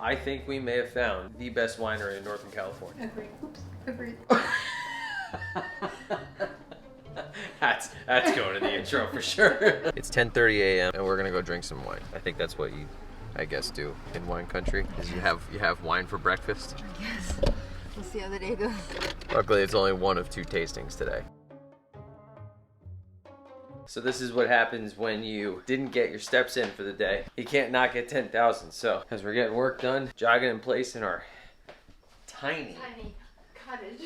I think we may have found the best winery in Northern California. Agreed. Oops. Agreed. That's going in the intro for sure. It's 10:30 a.m. and we're gonna go drink some wine. I think that's what you, I guess, do in wine country. Is you have wine for breakfast. I guess. We'll see how the day goes. Luckily, it's only one of 2 tastings today. So this is what happens when you didn't get your steps in for the day. You can't not get 10,000. So as we're getting work done, jogging in place in our tiny cottage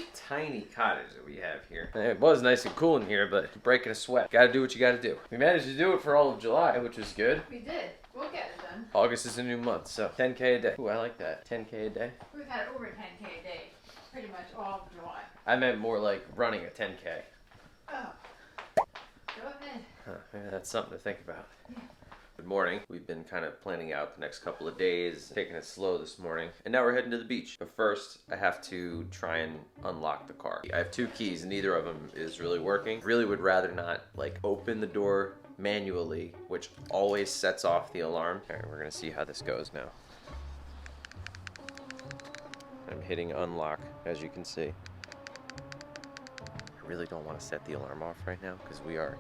that we have here. And it was nice and cool in here, but breaking a sweat. Gotta do what you gotta do. We managed to do it for all of July, which was good. We did. We'll get it done. August is a new month, so 10K a day. Ooh, I like that. 10K a day. We've had over 10K a day, pretty much all of July. I meant more like running a 10K. Oh. Go ahead. Huh, maybe that's something to think about. Yeah. Good morning. We've been kind of planning out the next couple of days, taking it slow this morning, and now we're heading to the beach. But first, I have to try and unlock the car. I have 2 keys, and neither of them is really working. Really would rather not like open the door manually, which always sets off the alarm. All right, we're gonna see how this goes now. I'm hitting unlock, as you can see. I really don't want to set the alarm off right now because we are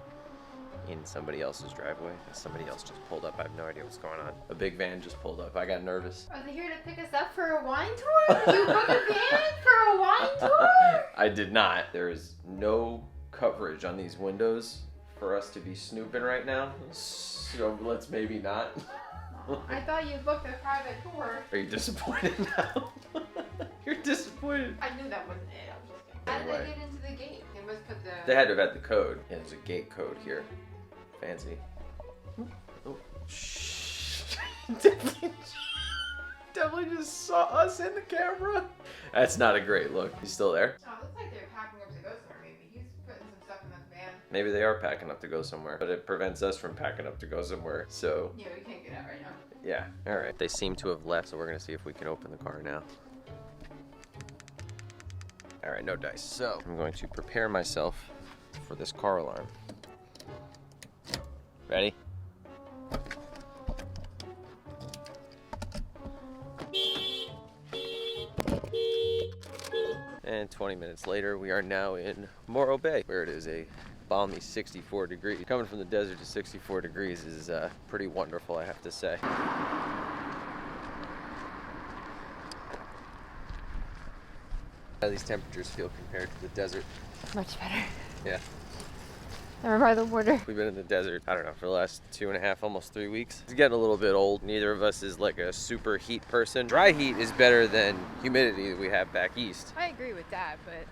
in somebody else's driveway. Somebody else just pulled up. I have no idea what's going on. A big van just pulled up. I got nervous. Are they here to pick us up for a wine tour? Did you book a van for a wine tour? I did not. There is no coverage on these windows for us to be snooping right now. So let's maybe not. I thought you booked a private tour. Are you disappointed now? You're disappointed. I knew that wasn't it. I was just kidding. How did they get into the gate? They must put the... They had to have had the code. Yeah, there's a gate code here. Fancy. Oh, shh. Definitely just saw us in the camera. That's not a great look. He's still there? Oh, it looks like they're packing up to go somewhere maybe. He's putting some stuff in the van. Maybe they are packing up to go somewhere, but it prevents us from packing up to go somewhere, so... Yeah, we can't get out right now. Yeah, alright. They seem to have left, so we're gonna see if we can open the car now. Alright, no dice. So, I'm going to prepare myself for this car alarm. Ready? And 20 minutes later, we are now in Morro Bay, where it is a balmy 64 degrees. Coming from the desert to 64 degrees is pretty wonderful, I have to say. How do these temperatures feel compared to the desert? Much better. Yeah. Never by the border. We've been in the desert, I don't know, for the last 2.5, almost 3 weeks. It's getting a little bit old. Neither of us is like a super heat person. Dry heat is better than humidity that we have back east. I agree with that, but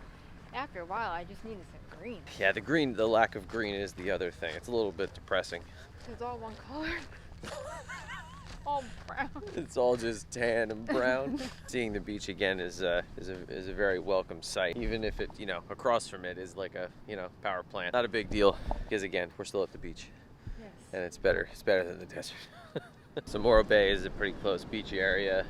after a while, I just needed some green. Yeah, the lack of green is the other thing. It's a little bit depressing. It's all one color. All brown. It's all just tan and brown. Seeing the beach again is a very welcome sight, even if it, across from it is like a, power plant. Not a big deal, because again, we're still at the beach. Yes. And it's better than the desert. So Morro Bay is a pretty close beach area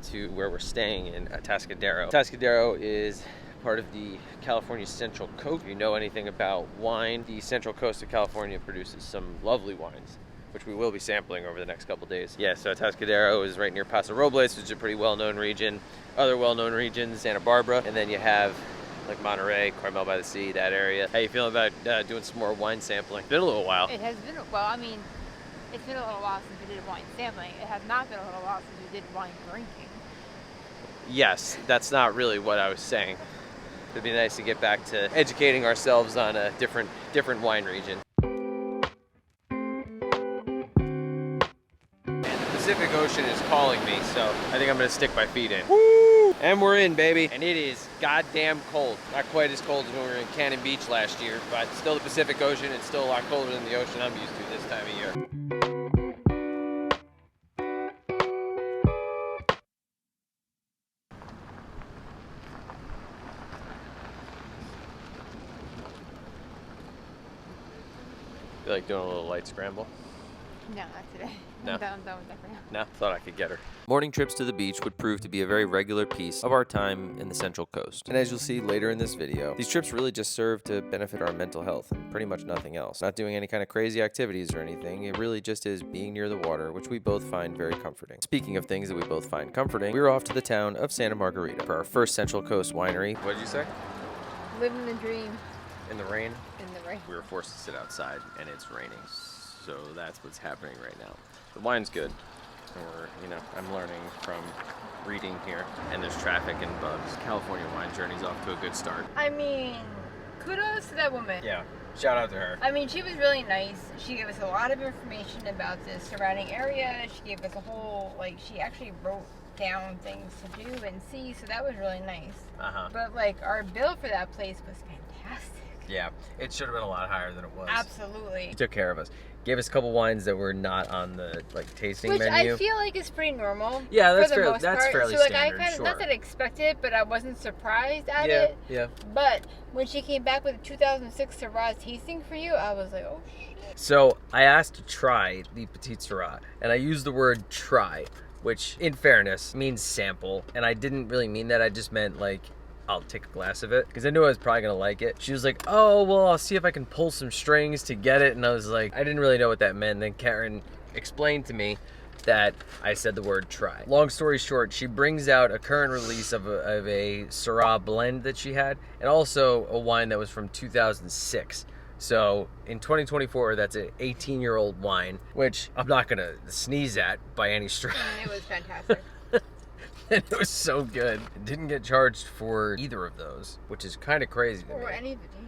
to where we're staying in Atascadero. Atascadero is part of the California Central Coast. If you know anything about wine, the Central Coast of California produces some lovely wines, which we will be sampling over the next couple days. Yeah, so Atascadero is right near Paso Robles, which is a pretty well-known region. Other well-known regions, Santa Barbara, and then you have like Monterey, Carmel by the Sea, that area. How you feeling about doing some more wine sampling? Been a little while. It has been, it's been a little while since we did wine sampling. It has not been a little while since we did wine drinking. Yes, that's not really what I was saying. It'd be nice to get back to educating ourselves on a different wine region. Pacific Ocean is calling me, so I think I'm gonna stick my feet in. Woo! And we're in, baby. And it is goddamn cold. Not quite as cold as when we were in Cannon Beach last year, but still the Pacific Ocean. It's still a lot colder than the ocean I'm used to this time of year. Feel like doing a little light scramble. No, not today. No? I'm done with that for now. No, thought I could get her. Morning trips to the beach would prove to be a very regular piece of our time in the Central Coast. And as you'll see later in this video, these trips really just serve to benefit our mental health and pretty much nothing else. Not doing any kind of crazy activities or anything, it really just is being near the water, which we both find very comforting. Speaking of things that we both find comforting, we were off to the town of Santa Margarita for our first Central Coast winery. What did you say? Living the dream. In the rain? In the rain. We were forced to sit outside and it's raining. So that's what's happening right now. The wine's good. Or, I'm learning from reading here. And there's traffic and bugs. California wine journey's off to a good start. I mean, kudos to that woman. Yeah, shout out to her. I mean, she was really nice. She gave us a lot of information about the surrounding area. She gave us a whole, she actually wrote down things to do and see, so that was really nice. But, our bill for that place was fantastic. Yeah, it should have been a lot higher than it was. Absolutely. He took care of us. Gave us a couple wines that were not on the tasting menu. Which I feel like is pretty normal. Yeah, that's for the most that's part. fairly so, standard. I Sure. not that I expected, but I wasn't surprised at it. Yeah. But when she came back with a 2006 Syrah tasting for you, I was like, oh shit. So I asked to try the Petite Syrah, and I used the word try, which, in fairness, means sample. And I didn't really mean that. I just meant I'll take a glass of it because I knew I was probably gonna like it. She was like, oh, well, I'll see if I can pull some strings to get it. And I was like, I didn't really know what that meant. And then Karen explained to me that I said the word try. Long story short, she brings out a current release of a Syrah blend that she had, and also a wine that was from 2006. So in 2024, that's an 18-year-old wine, which I'm not gonna sneeze at by any stretch. It was fantastic. And it was so good. Didn't get charged for either of those, which is kind of crazy to me. Or any of the tasting.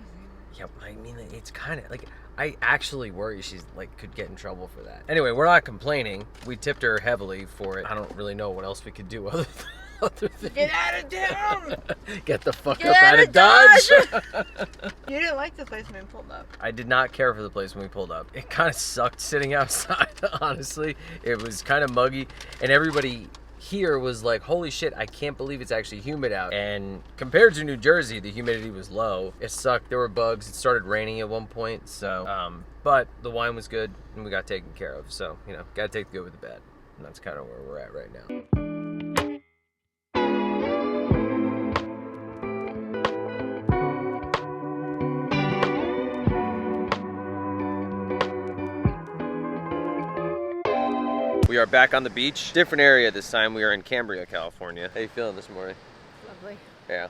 Yeah, I mean, it's kind of I actually worry she's could get in trouble for that. Anyway, we're not complaining. We tipped her heavily for it. I don't really know what else we could do other than Get out of town! Get the fuck up out of Dodge! You didn't like the place when we pulled up. I did not care for the place when we pulled up. It kind of sucked sitting outside, honestly. It was kind of muggy, and everybody here was like, holy shit, I can't believe it's actually humid out. And compared to New Jersey, the humidity was low. It sucked. There were bugs. It started raining at one point. So, but the wine was good and we got taken care of. So, got to take the good with the bad. And that's kind of where we're at right now. We are back on the beach. Different area this time. We are in Cambria, California. How you feeling this morning? Lovely. Yeah.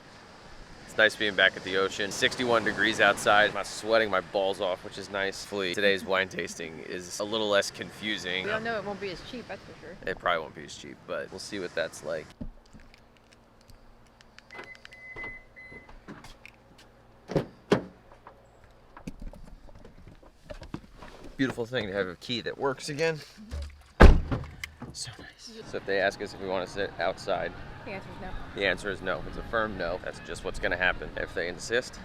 It's nice being back at the ocean. 61 degrees outside. I'm not sweating my balls off, which is nice. Hopefully today's wine tasting is a little less confusing. We don't know it won't be as cheap, that's for sure. It probably won't be as cheap, but we'll see what that's like. Beautiful thing to have a key that works again. So nice. So if they ask us if we want to sit outside, The answer is no. the answer is no. It's a firm no. That's just what's going to happen. If they insist,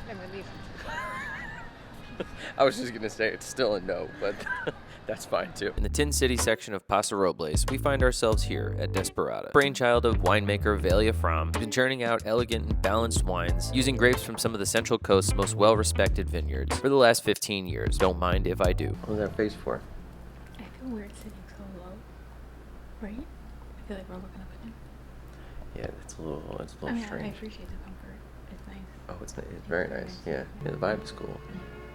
Then we leave. I was just going to say it's still a no, but that's fine too. In the Tin City section of Paso Robles, we find ourselves here at Desperada, brainchild of winemaker Velia Fromm, who's been churning out elegant and balanced wines using grapes from some of the Central Coast's most well-respected vineyards for the last 15 years. Don't mind if I do. What was that face for? I feel weird sitting so low. Right? I feel like we're looking up at him. Yeah, it's a little I strange. appreciate the comfort. It's nice. Oh, it's very nice. Yeah, the vibe is cool.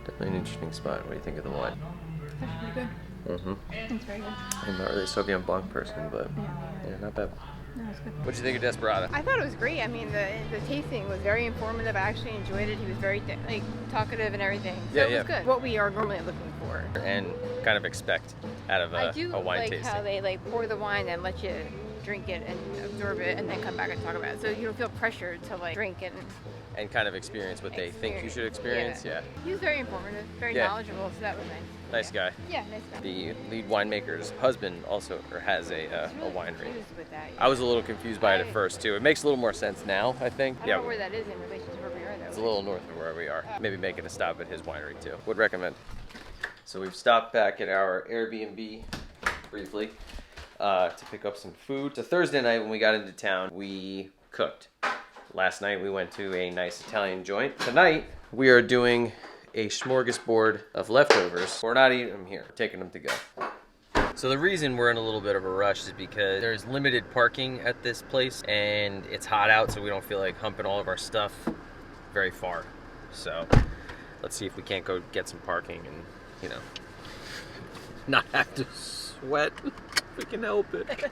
Definitely an interesting spot. What do you think of the wine? It's actually pretty good. Mm-hmm. It's very good. I'm not really a Sauvignon Blanc person, but yeah, not bad. No, it's good. What'd you think of Desperada? I thought it was great. I mean, the tasting was very informative. I actually enjoyed it. He was very talkative and everything. So it was good. What we are normally looking for. And kind of expect out of I do a wine like tasting. how they pour the wine and let you drink it and absorb it and then come back and talk about it. So you don't feel pressured to drink it and kind of experience what they think you should experience. Yeah. He was very informative, very knowledgeable, so that was nice. Nice guy. Yeah, nice guy. The lead winemaker's husband also has a really winery. confused with that, I was a little confused by it at first too. It makes a little more sense now, I think. I don't know where that is in relation to where we are though. It's a little north of where we are. Maybe making a stop at his winery too. Would recommend. So we've stopped back at our Airbnb briefly to pick up some food. So Thursday night when we got into town, we cooked. Last night we went to a nice Italian joint. Tonight we are doing a smorgasbord of leftovers. We're not eating them here. We're taking them to go. So the reason we're in a little bit of a rush is because there's limited parking at this place and it's hot out, so we don't feel like humping all of our stuff very far. So let's see if we can't go get some parking and, you know, not have to sweat if we can help it.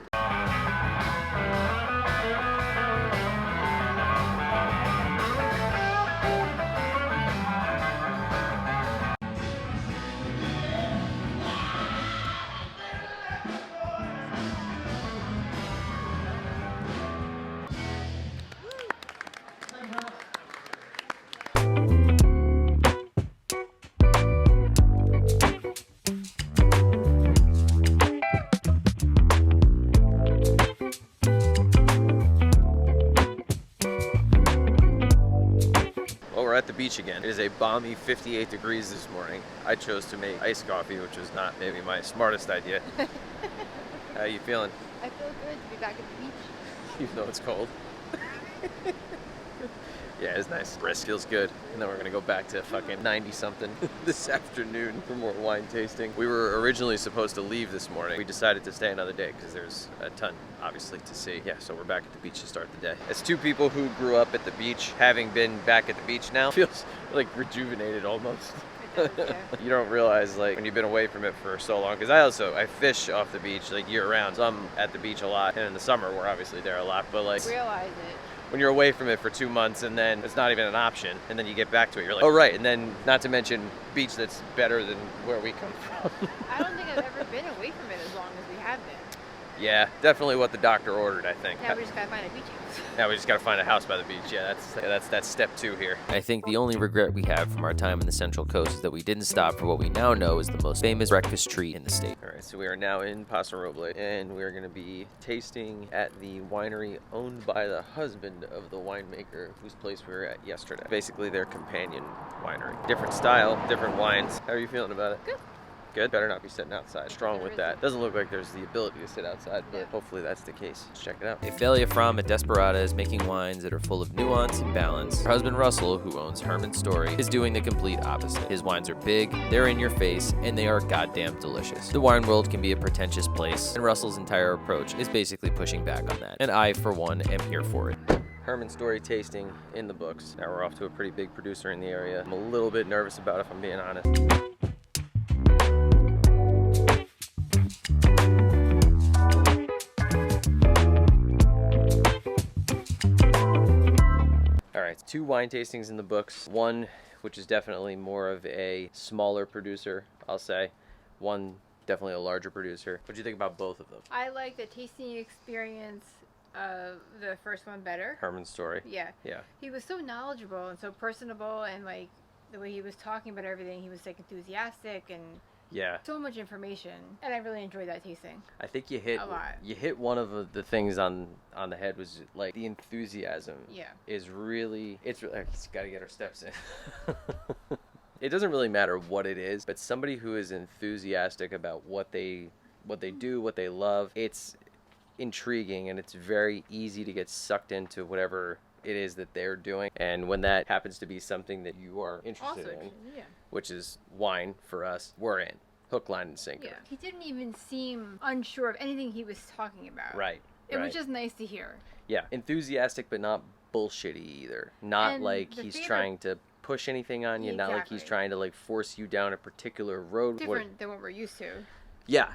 At the beach again. It is a balmy 58 degrees this morning. I chose to make iced coffee, which was not maybe my smartest idea. How are you feeling? I feel good to be back at the beach. Even though it's cold. Yeah, it's nice. Rest feels good. And then we're gonna go back to fucking 90 something this afternoon for more wine tasting. We were originally supposed to leave this morning. We decided to stay another day because there's a ton, obviously, to see. Yeah, so we're back at the beach to start the day. As two people who grew up at the beach, having been back at the beach now, feels like rejuvenated almost. You don't realize, like, when you've been away from it for so long, because I fish off the beach like year round, so I'm at the beach a lot, and in the summer we're obviously there a lot, but like realize it when you're away from it for 2 months and then it's not even an option, and then you get back to it, you're like, oh right, and then not to mention beach that's better than where we come from. I don't think I've ever been away from it as long as we have been. Yeah, definitely what the doctor ordered, I think. Now we just gotta find a beach house. Now we just gotta find a house by the beach. Yeah, that's step 2 here. I think the only regret we have from our time in the Central Coast is that we didn't stop for what we now know is the most famous breakfast treat in the state. All right, so we are now in Paso Robles, and we are gonna be tasting at the winery owned by the husband of the winemaker whose place we were at yesterday. Basically their companion winery. Different style, different wines. How are you feeling about it? Good. Good. Better not be sitting outside. Strong with that. Doesn't look like there's the ability to sit outside, but hopefully that's the case. Let's check it out. Ophelia Fromm at Desperata is making wines that are full of nuance and balance. Her husband Russell, who owns Herman's Story, is doing the complete opposite. His wines are big, they're in your face, and they are goddamn delicious. The wine world can be a pretentious place, and Russell's entire approach is basically pushing back on that. And I, for one, am here for it. Herman's Story tasting in the books. Now we're off to a pretty big producer in the area. I'm a little bit nervous about it, if I'm being honest. Alright, 2 wine tastings in the books. One, which is definitely more of a smaller producer, I'll say. One, definitely a larger producer. What do you think about both of them? I like the tasting experience of the first one better. Herman's Story. Yeah. Yeah. He was so knowledgeable and so personable, and like the way he was talking about everything, he was like enthusiastic and yeah, so much information, and I really enjoyed that tasting. I think you hit a lot. You hit one of the things on the head, was like the enthusiasm. Yeah. Is really, it's got to get our steps in. It doesn't really matter what it is, but somebody who is enthusiastic about what they do, what they love, it's intriguing, and it's very easy to get sucked into whatever it is that they're doing. And when that happens to be something that you are interested in, yeah, which is wine for us, we're in. Hook, line, and sinker. Yeah. He didn't even seem unsure of anything he was talking about. Right. It was just nice to hear. Yeah. Enthusiastic, but not bullshitty either. Not and like he's trying to push anything on you. Exactly. Not like he's trying to like force you down a particular road. Different than what we're used to. Yeah,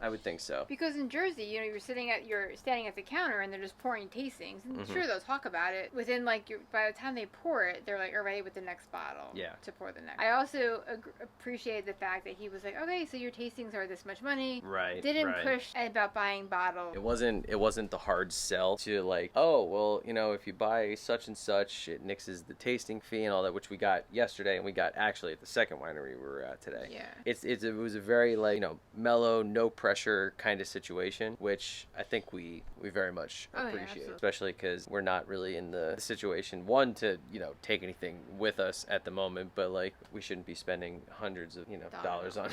I would think so. Because in Jersey, you know, you're standing at the counter and they're just pouring tastings. And sure, they'll talk about it. Within like by the time they pour it, they're like ready with the next bottle. Yeah. To pour the next. I also appreciate the fact that he was like, okay, so your tastings are this much money. Right. Didn't push about buying bottles. It wasn't the hard sell to like, oh well, you know, if you buy such and such, it nixes the tasting fee and all that, which we got yesterday, and we got actually at the second winery we were at today. Yeah. It was a very like, you know, mellow, no pressure kind of situation, which I think we very much appreciate, especially because we're not really in the situation, one, to, you know, take anything with us at the moment, but like we shouldn't be spending hundreds of, you know, dollars on.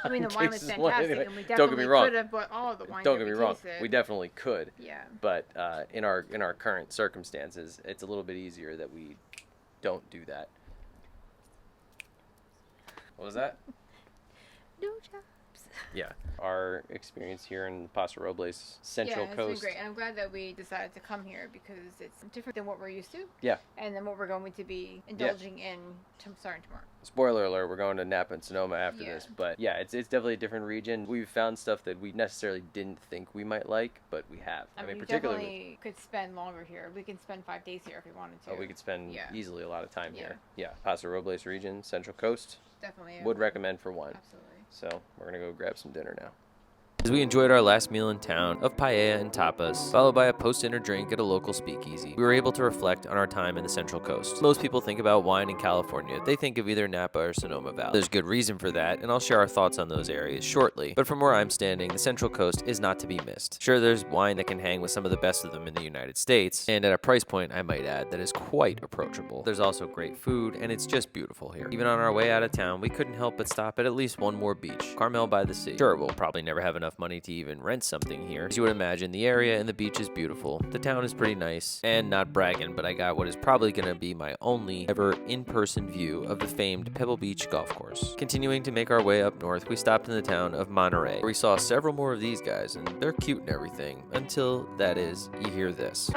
I mean, the wine was fantastic, anyway. and we definitely could have bought all of the wine. Don't get me wrong, we definitely could. Yeah. But in our current circumstances, it's a little bit easier that we don't do that. What was that? No jobs. Yeah. Our experience here in Paso Robles, Central Coast. It's been great. And I'm glad that we decided to come here because it's different than what we're used to. Yeah. And then what we're going to be indulging in starting tomorrow. Spoiler alert, we're going to Napa and Sonoma after this. But yeah, it's definitely a different region. We've found stuff that we necessarily didn't think we might like, but we have. I mean, particularly. We definitely could spend longer here. We can spend 5 days here if we wanted to. Oh, we could spend easily a lot of time here. Yeah. Paso Robles region, Central Coast. Definitely. Would recommend for one. Absolutely. So we're going to go grab some dinner now. As we enjoyed our last meal in town of paella and tapas, followed by a post-dinner drink at a local speakeasy, we were able to reflect on our time in the Central Coast. Most people think about wine in California. They think of either Napa or Sonoma Valley. There's good reason for that, and I'll share our thoughts on those areas shortly. But from where I'm standing, the Central Coast is not to be missed. Sure, there's wine that can hang with some of the best of them in the United States, and at a price point, I might add, that is quite approachable. There's also great food, and it's just beautiful here. Even on our way out of town, we couldn't help but stop at least one more beach, Carmel by the Sea. Sure, we'll probably never have enough money to even rent something here. As you would imagine, the area and the beach is beautiful. The town is pretty nice, and not bragging, but I got what is probably going to be my only ever in-person view of the famed Pebble Beach golf course. Continuing to make our way up north, we stopped in the town of Monterey, where we saw several more of these guys, and they're cute and everything, until, that is, you hear this.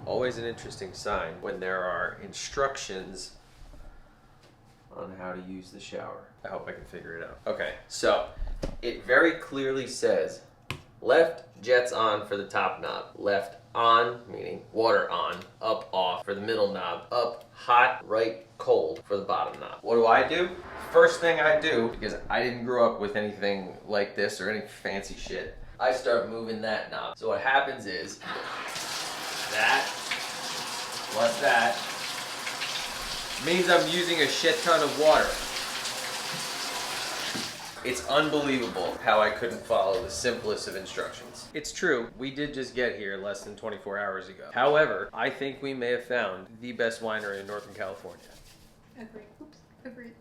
Always an interesting sign when there are instructions on how to use the shower. I hope I can figure it out. Okay, so it very clearly says left jets on for the top knob, left on, meaning water on, up off for the middle knob, up hot, right cold for the bottom knob. What do? First thing I do, because I didn't grow up with anything like this or any fancy shit, I start moving that knob. So what happens is that plus that means I'm using a shit ton of water. It's unbelievable how I couldn't follow the simplest of instructions. It's true, we did just get here less than 24 hours ago. However, I think we may have found the best winery in Northern California. Agreed. Oops. Agreed.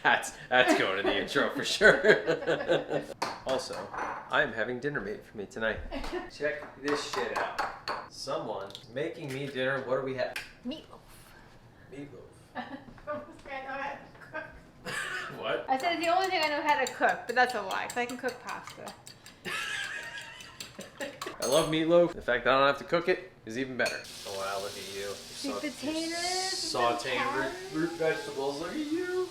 That's going to the intro for sure. Also, I am having dinner made for me tonight. Check this shit out. Someone making me dinner. What do we have? Meatloaf. Meatloaf. Cook. What? I said it's the only thing I know how to cook, but that's a lie, because I can cook pasta. I love meatloaf. The fact that I don't have to cook it is even better. Oh wow, look at you. Sweet potatoes. Sauteing root vegetables. Look at you.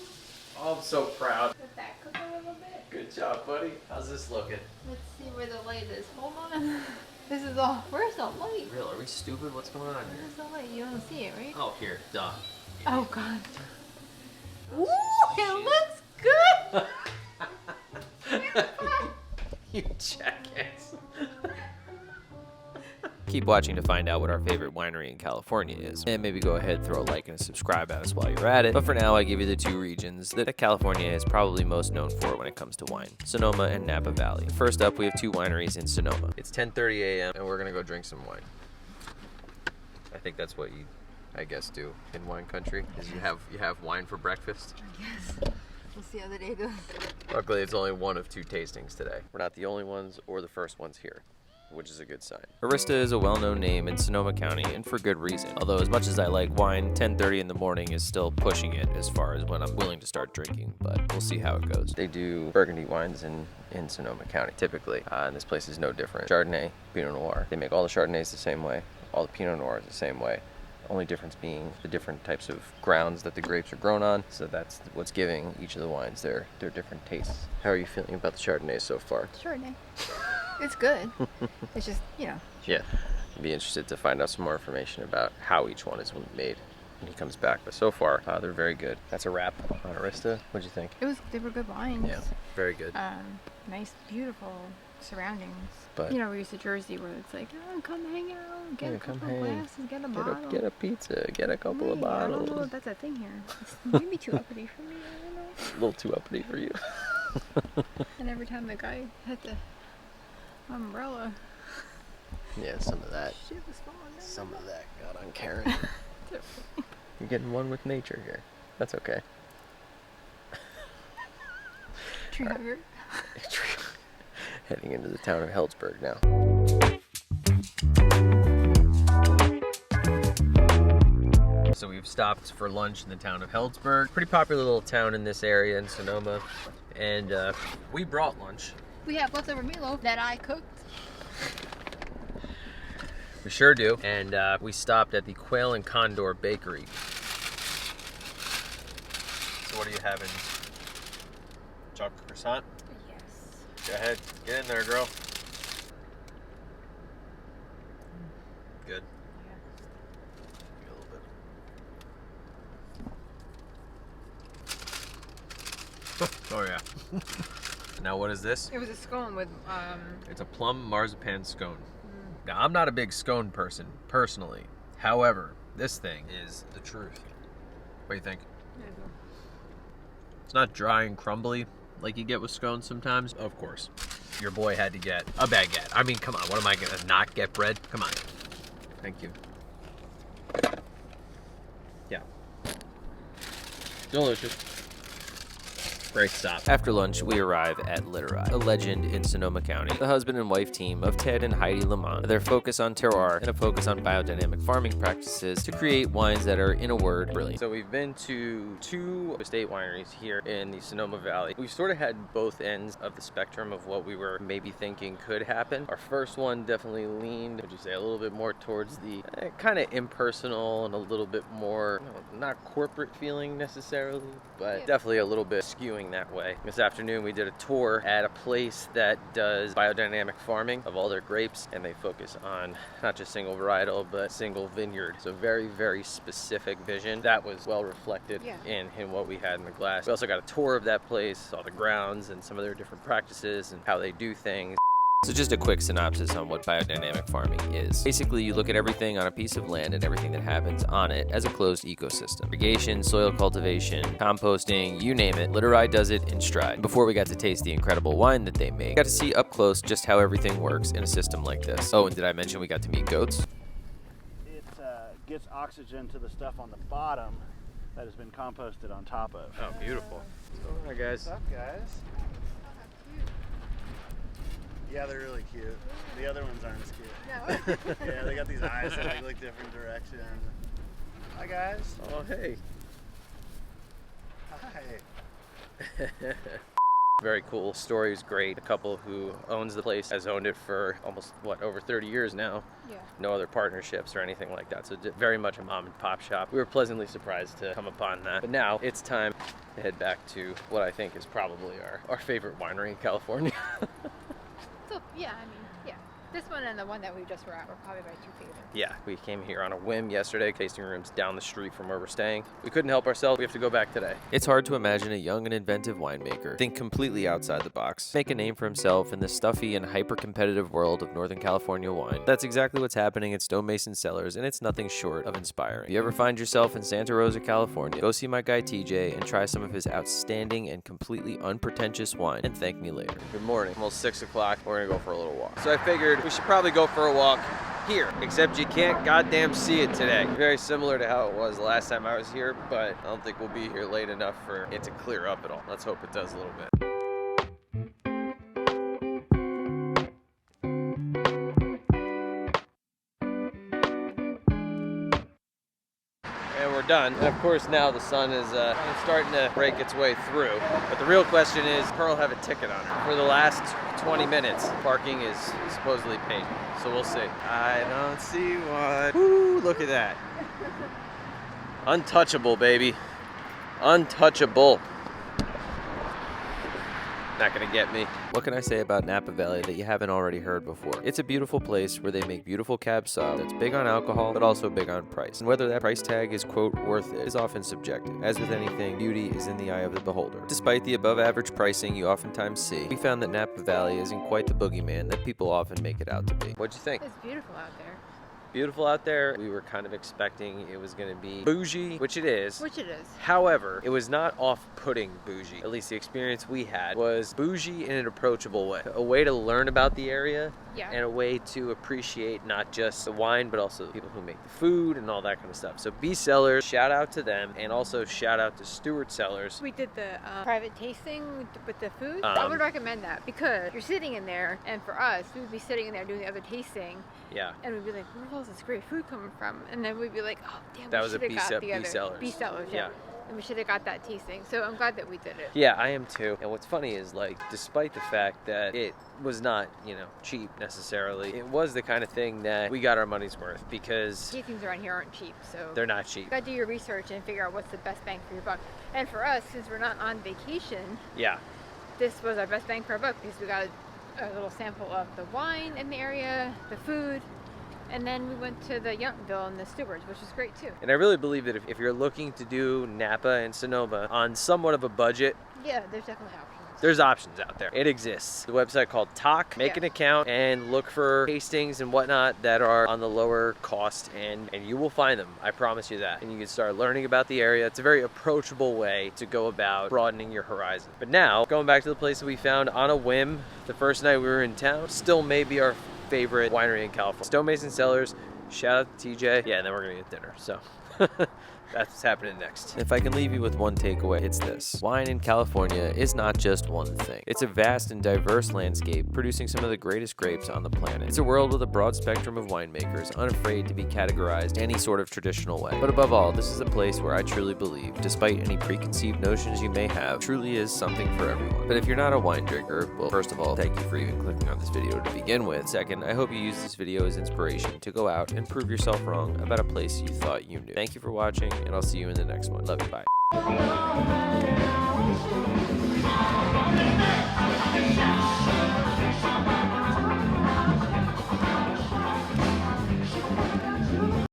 Oh, I'm so proud. Let that cook a little bit. Good job, buddy. How's this looking? Let's see where the light is. Hold on. This is all. Where's the light? Real? Are we stupid? What's going on here? Where's the light? You don't see it, right? Oh, here. Duh. Oh, God. Ooh, it looks good! You jackass. Keep watching to find out what our favorite winery in California is, and maybe go ahead, throw a like and a subscribe at us while you're at it. But for now, I give you the two regions that California is probably most known for when it comes to wine: Sonoma and Napa Valley. First up, we have two wineries in Sonoma. It's 10:30 a.m. and we're gonna go drink some wine. I think that's what you, I guess, do in wine country. Is you have wine for breakfast. Yes. We'll see how the day goes. Luckily, it's only one of two tastings today. We're not the only ones or the first ones here, which is a good sign. Arista is a well-known name in Sonoma County, and for good reason. Although as much as I like wine, 10:30 in the morning is still pushing it as far as when I'm willing to start drinking, but we'll see how it goes. They do Burgundy wines in Sonoma County, typically, and this place is no different. Chardonnay, Pinot Noir. They make all the Chardonnays the same way, all the Pinot Noirs the same way. Only difference being the different types of grounds that the grapes are grown on, so that's what's giving each of the wines their different tastes. How are you feeling about the Chardonnay so far? Chardonnay. It's good. It's just, Yeah. I'd be interested to find out some more information about how each one is made when he comes back. But so far, they're very good. That's a wrap on Arista. What'd you think? they were good wines. Yeah, very good. Nice, beautiful surroundings. But we're used to Jersey where it's like, oh, come hang out, get a couple of glasses, get a bottle. Get a pizza, get a couple of bottles. I don't know if that's a thing here. It's maybe too uppity for me, I don't know. A little too uppity for you. And every time the guy had the umbrella, Yeah, some of that. shit was falling down. Some of that got on Karen. You're getting one with nature here. That's okay. Tree hugger. Heading into the town of Healdsburg now. So we've stopped for lunch in the town of Healdsburg. Pretty popular little town in this area in Sonoma. And we brought lunch. We have leftover meatloaf that I cooked. We sure do. And we stopped at the Quail and Condor Bakery. So what are you having? Chocolate croissant? Yes. Go ahead. Get in there, girl. Good. Yeah. A little bit. Oh yeah. Now what is this? It was a scone with It's a plum marzipan scone. Now I'm not a big scone person personally. However, this thing is the truth. What do you think? It's not dry and crumbly like you get with scones sometimes. Of course, your boy had to get a baguette. I mean, come on, what am I gonna not get bread? Come on. Thank you. Yeah. Delicious. Great stop. After lunch, we arrive at Literai, a legend in Sonoma County. The husband and wife team of Ted and Heidi Lamont. Their focus on terroir and a focus on biodynamic farming practices to create wines that are, in a word, brilliant. So we've been to 2 estate wineries here in the Sonoma Valley. We've sort of had both ends of the spectrum of what we were maybe thinking could happen. Our first one definitely leaned, would you say, a little bit more towards the kind of impersonal and a little bit more, not corporate feeling necessarily, but definitely a little bit skewing that way. This afternoon we did a tour at a place that does biodynamic farming of all their grapes, and they focus on not just single varietal but single vineyard. So very, very specific vision that was well reflected in what we had in the glass. We also got a tour of that place, saw the grounds and some of their different practices and how they do things. So just a quick synopsis on what biodynamic farming is. Basically, you look at everything on a piece of land and everything that happens on it as a closed ecosystem. Irrigation, soil cultivation, composting, you name it. Literai does it in stride. Before we got to taste the incredible wine that they make, we got to see up close just how everything works in a system like this. Oh, and did I mention we got to meet goats? It gets oxygen to the stuff on the bottom that has been composted on top of. Oh, beautiful. What's going on, guys? What's up, guys? Yeah, they're really cute. The other ones aren't as cute. No. Yeah, they got these eyes that look different directions. Hi, guys. Oh, hey. Hi. Very cool. Story is great. The couple who owns the place has owned it for almost, over 30 years now. Yeah. No other partnerships or anything like that. So very much a mom and pop shop. We were pleasantly surprised to come upon that. But now it's time to head back to what I think is probably our favorite winery in California. So, yeah, I mean, yeah. This one and the one that we just were at were probably my 2 favorites. Yeah, we came here on a whim yesterday. Tasting room's down the street from where we're staying. We couldn't help ourselves. We have to go back today. It's hard to imagine a young and inventive winemaker think completely outside the box, make a name for himself in the stuffy and hyper-competitive world of Northern California wine. That's exactly what's happening at Stonemason Cellars, and it's nothing short of inspiring. If you ever find yourself in Santa Rosa, California, go see my guy TJ and try some of his outstanding and completely unpretentious wine, and thank me later. Good morning. Almost 6 o'clock. We're gonna go for a little walk. So I figured we should probably go for a walk here, except you can't goddamn see it today. Very similar to how it was last time I was here, but I don't think we'll be here late enough for it to clear up at all. Let's hope it does a little bit. And we're done. And of course now the sun is starting to break its way through. But the real question is, Pearl have a ticket on her. For the last 20 minutes, parking is supposedly paid. So we'll see. I don't see one. Woo, look at that. Untouchable, baby. Untouchable. Not gonna get me. What can I say about Napa Valley that you haven't already heard before? It's a beautiful place where they make beautiful Cab Sauv that's big on alcohol but also big on price. And whether that price tag is, quote, worth it is often subjective. As with anything, beauty is in the eye of the beholder. Despite the above average pricing you oftentimes see, we found that Napa Valley isn't quite the boogeyman that people often make it out to be. What'd you think? It's beautiful out there. beautiful out there. We were kind of expecting it was going to be bougie, which it is. Which it is. However, it was not off-putting bougie. At least the experience we had was bougie in an approachable way. A way to learn about the area, Yeah. and a way to appreciate not just the wine, but also the people who make the food and all that kind of stuff. So B Cellars, shout out to them, and also shout out to Stewart Cellars. We did the private tasting with the food. I would recommend that because you're sitting in there, and for us, we would be sitting in there doing the other tasting. Yeah. And we'd be like, where all this great food coming from? And then we'd be like, oh, damn, That we was a should have got the other. B Cellars. B Cellars, yeah. And we should have got that tasting. So I'm glad that we did it. Yeah, I am too. And what's funny is, like, despite the fact that it was not, you know, cheap necessarily, it was the kind of thing that we got our money's worth because Tastings around here aren't cheap, so they're not cheap. you gotta do your research and figure out what's the best bang for your buck. And for us, since we're not on vacation, Yeah. this was our best bang for our buck because we got a little sample of the wine in the area, the food, and then we went to the Yountville and the Stewards, which was great too. And I really believe that if you're looking to do Napa and Sonoma on somewhat of a budget, Yeah, there's definitely options. there's options out there. It exists. The website called Talk. Make an account and look for tastings and whatnot that are on the lower cost, and you will find them. I promise you that. And you can start learning about the area. It's a very approachable way to go about broadening your horizon. But now, going back to the place that we found on a whim the first night we were in town, still may be our favorite winery in California. Stonemason Cellars. Shout out to TJ. Yeah, and then we're gonna get dinner. So that's what's happening next. If I can leave you with one takeaway, it's this. Wine in California is not just one thing. It's a vast and diverse landscape producing some of the greatest grapes on the planet. It's a world with a broad spectrum of winemakers, unafraid to be categorized any sort of traditional way. But above all, this is a place where I truly believe, despite any preconceived notions you may have, truly is something for everyone. But if you're not a wine drinker, well, first of all, thank you for even clicking on this video to begin with. Second, I hope you use this video as inspiration to go out and prove yourself wrong about a place you thought you knew. Thank you for watching, and I'll see you in the next one. Love you, bye.